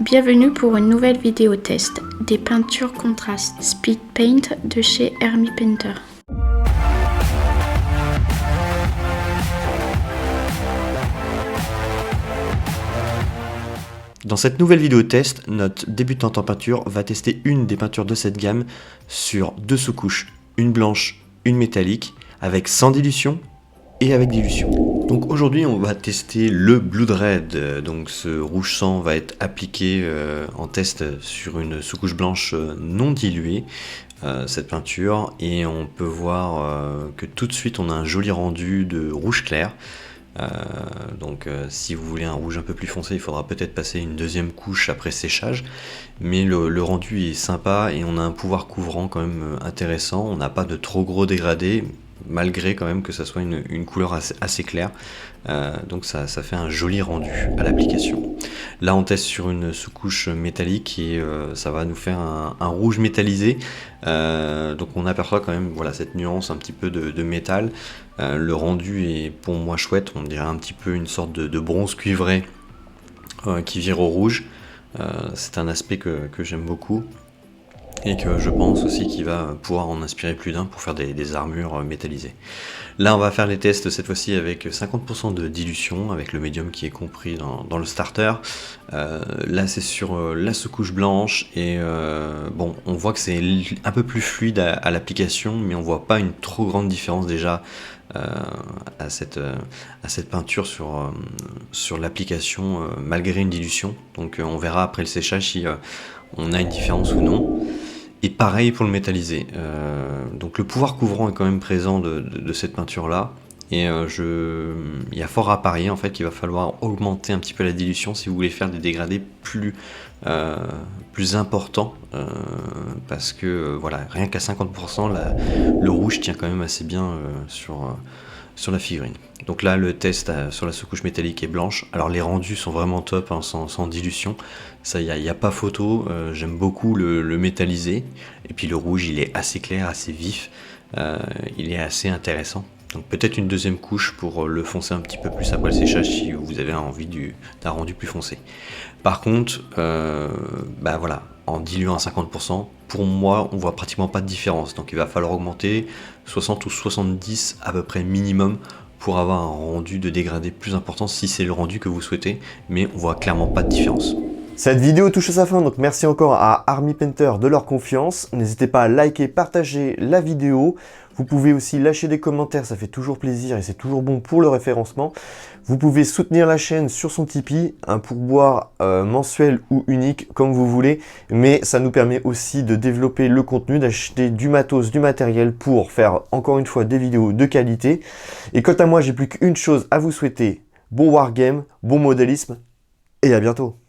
Bienvenue pour une nouvelle vidéo test des peintures contrastes Speed Paint de chez Army Painter. Dans cette nouvelle vidéo test, notre débutante en peinture va tester une des peintures de cette gamme sur deux sous-couches, une blanche, une métallique, avec sans dilution et avec dilution. Donc aujourd'hui on va tester le Blood Red, donc ce rouge sang va être appliqué en test sur une sous-couche blanche non diluée, cette peinture, et on peut voir que tout de suite on a un joli rendu de rouge clair. Donc si vous voulez un rouge un peu plus foncé, il faudra peut-être passer une deuxième couche après séchage, mais le rendu est sympa et on a un pouvoir couvrant quand même intéressant. On n'a pas de trop gros dégradés, malgré quand même que ça soit une couleur assez claire, donc ça fait un joli rendu à l'application. Là on teste sur une sous-couche métallique et ça va nous faire un rouge métallisé, donc on aperçoit quand même voilà, cette nuance un petit peu de métal. Le rendu est pour moi chouette, on dirait un petit peu une sorte de bronze cuivré qui vire au rouge. C'est un aspect que j'aime beaucoup et que je pense aussi qu'il va pouvoir en inspirer plus d'un pour faire des armures métallisées. Là on va faire les tests cette fois-ci avec 50% de dilution, avec le médium qui est compris dans le starter. Là c'est sur la sous-couche blanche et bon, on voit que c'est un peu plus fluide à l'application, mais on voit pas une trop grande différence déjà à cette peinture sur l'application malgré une dilution. Donc on verra après le séchage si on a une différence ou non. Et pareil pour le métallisé. Donc le pouvoir couvrant est quand même présent de cette peinture là. Et il y a fort à parier en fait qu'il va falloir augmenter un petit peu la dilution si vous voulez faire des dégradés plus importants, parce que voilà, rien qu'à 50%, le rouge tient quand même assez bien sur la figurine. Donc là le test sur la sous-couche métallique est blanche. Alors les rendus sont vraiment top, hein, sans dilution, ça y a pas photo. J'aime beaucoup le métallisé, et puis le rouge il est assez clair, assez vif, il est assez intéressant. Donc peut-être une deuxième couche pour le foncer un petit peu plus après le séchage si vous avez envie d'un rendu plus foncé. Par contre, bah voilà, en diluant à 50%, pour moi on voit pratiquement pas de différence. Donc il va falloir augmenter 60 ou 70 à peu près minimum pour avoir un rendu de dégradé plus important si c'est le rendu que vous souhaitez, mais on voit clairement pas de différence. Cette vidéo touche à sa fin, donc merci encore à Army Painter de leur confiance. N'hésitez pas à liker, partager la vidéo. Vous pouvez aussi lâcher des commentaires, ça fait toujours plaisir et c'est toujours bon pour le référencement. Vous pouvez soutenir la chaîne sur son Tipeee, un pourboire mensuel ou unique comme vous voulez, mais ça nous permet aussi de développer le contenu, d'acheter du matos, du matériel pour faire encore une fois des vidéos de qualité. Et quant à moi, j'ai plus qu'une chose à vous souhaiter, bon wargame, bon modélisme et à bientôt.